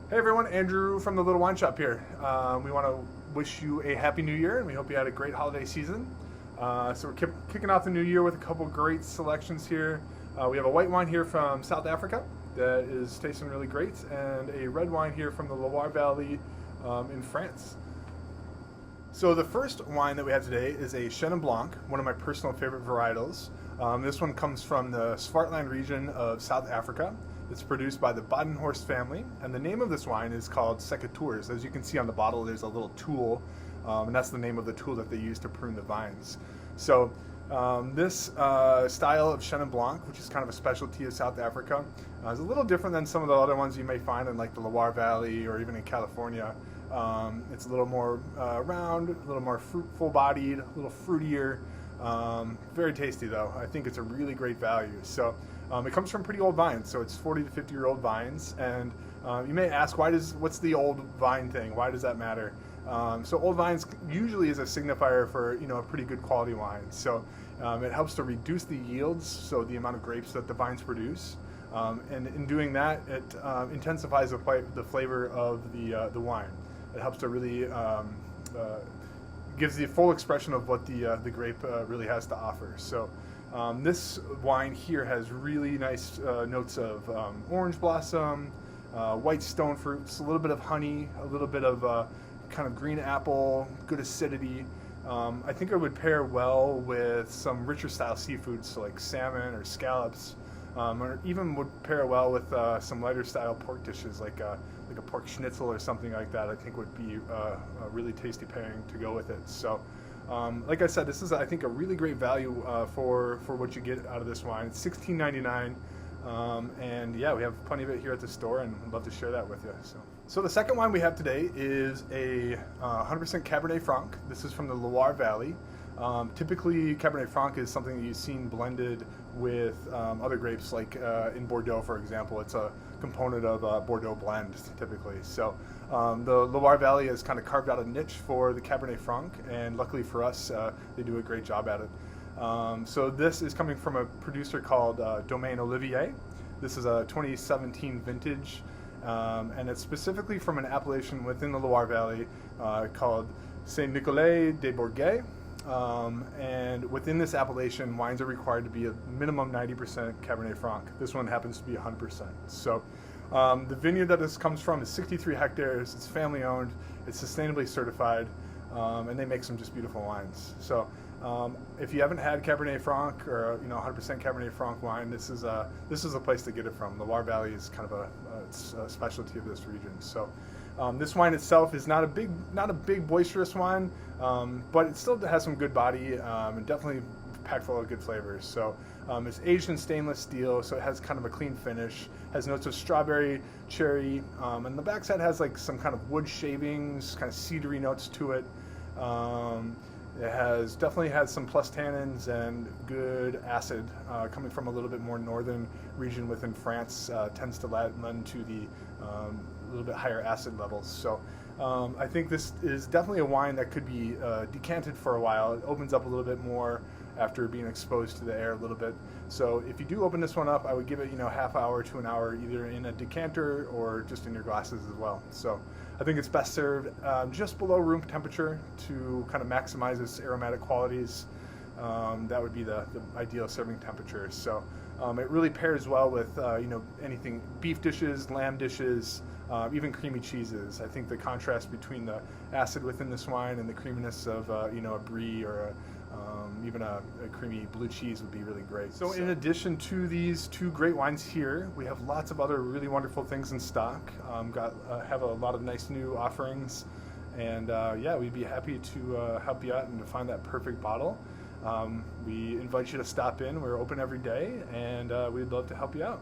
Hey everyone, Andrew from the Little Wine Shop here. We want to wish you a happy new year and we hope you had a great holiday season. So we're kicking off the new year with a couple great selections here. We have a white wine here from South Africa that is tasting really great, and a red wine here from the Loire Valley in France. So the first wine that we have today is a Chenin Blanc, one of my personal favorite varietals. This one comes from the Swartland region of South Africa. It's produced by the Badenhorst family, and the name of this wine is called Secateurs. As you can see on the bottle, there's a little tool, and that's the name of the tool that they use to prune the vines. So this style of Chenin Blanc, which is kind of a specialty of South Africa, is a little different than some of the other ones you may find in like the Loire Valley or even in California. It's a little more round, a little more full-bodied, a little fruitier. Very tasty though. I think it's a really great value. So it comes from pretty old vines, so it's 40 to 50-year-old vines. And you may ask, what's the old vine thing? Why does that matter? So old vines usually is a signifier for a pretty good quality wine. So it helps to reduce the yields, so the amount of grapes that the vines produce. And in doing that, it intensifies the flavor of the wine. It helps to really gives the full expression of what the grape really has to offer. So this wine here has really nice notes of orange blossom, white stone fruits, a little bit of honey, a little bit of kind of green apple, good acidity. I think it would pair well with some richer style seafoods, so like salmon or scallops, or even would pair well with some lighter style pork dishes like a pork schnitzel or something like that. I think would be a really tasty pairing to go with it. So like I said, this is I think a really great value for what you get out of this wine. It's $16.99, and yeah, we have plenty of it here at the store, and I'd love to share that with you. So the second wine we have today is a 100% Cabernet Franc. This is from the Loire Valley. Typically, Cabernet Franc is something that you've seen blended with other grapes, like in Bordeaux, for example. It's a component of Bordeaux blend, typically. So the Loire Valley has kind of carved out a niche for the Cabernet Franc, and luckily for us, they do a great job at it. So this is coming from a producer called Domaine Olivier. This is a 2017 vintage, and it's specifically from an appellation within the Loire Valley called Saint-Nicolas des Bourgues. And within this appellation, wines are required to be a minimum 90% Cabernet Franc. This one happens to be 100%. So the vineyard that this comes from is 63 hectares. It's family owned. It's sustainably certified, and they make some just beautiful wines. So if you haven't had Cabernet Franc or 100% Cabernet Franc wine, this is a place to get it from. The Loire Valley is kind of it's a specialty of this region. So. This wine itself is not a big boisterous wine, but it still has some good body and definitely packed full of good flavors. So it's aged in stainless steel, so it has kind of a clean finish. Has notes of strawberry, cherry, and the backside has like some kind of wood shavings, kind of cedary notes to it. It definitely has some plus tannins and good acid, coming from a little bit more northern region within France. Tends to lend to the a little bit higher acid levels. So I think this is definitely a wine that could be decanted for a while. It opens up a little bit more after being exposed to the air a little bit. So if you do open this one up, I would give it half hour to an hour, either in a decanter or just in your glasses as well. So I think it's best served just below room temperature to kind of maximize its aromatic qualities. That would be the ideal serving temperature. So it really pairs well with anything, beef dishes, lamb dishes, even creamy cheeses. I think the contrast between the acid within this wine and the creaminess of a brie or even a creamy blue cheese would be really great. So in addition to these two great wines here, we have lots of other really wonderful things in stock. Have a lot of nice new offerings, and yeah, we'd be happy to help you out and to find that perfect bottle. We invite you to stop in. We're open every day, and we'd love to help you out.